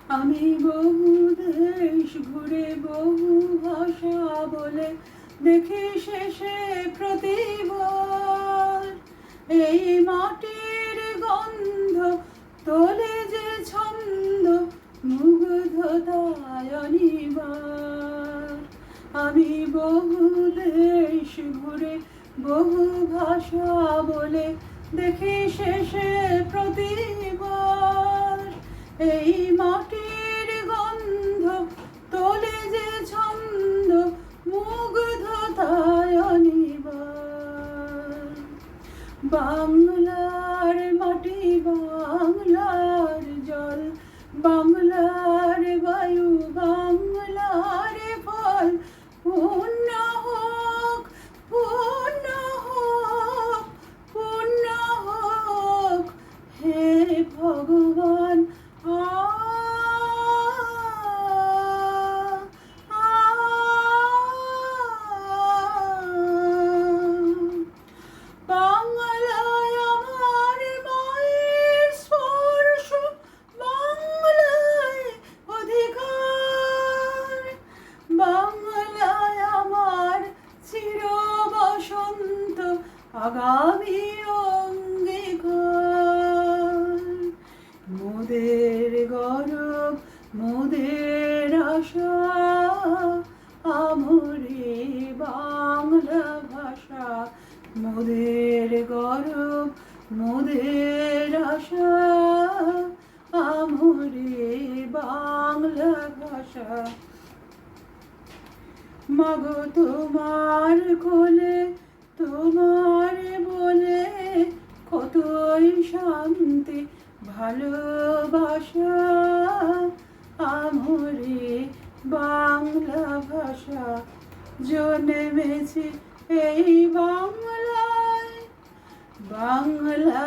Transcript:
আমি বহু দেশ ঘুরে বহু ভাষা বলে দেখি শেষে প্রতিবার এই মাটির গন্ধ তোলে যে ছন্দ মুগ্ধতায় অনিবার। আমি বহু দেশ ঘুরে বহু ভাষা বলে দেখি শেষে প্রতিবার এই মাটির গন্ধ তোলে যে ছন্দ মুগ্ধতায় অনিবার। বাংলার মাটি বাংলার জল বাংলার বায়ু বাংলার ফল পূর্ণ হোক পূর্ণ হোক পূর্ণ হোক হে ভগবান। বাংলায় আমার মায়ের স্পর্শ বাংলায় অধিকার বাংলায় আমার চির বসন্ত আগামী অঙ্গীকার। মোদের গৌরব মোদের আশা আমরে বাংলা ভাষা মোদের গৌরব মোদের আশা আমরে বাংলা ভাষা। মাগো তোমার কোলে তোমার বলে কতই শান্তি ভালোবাসা আমরে বাংলা ভাষা। জন্মেছি এই বাংলায় বাংলা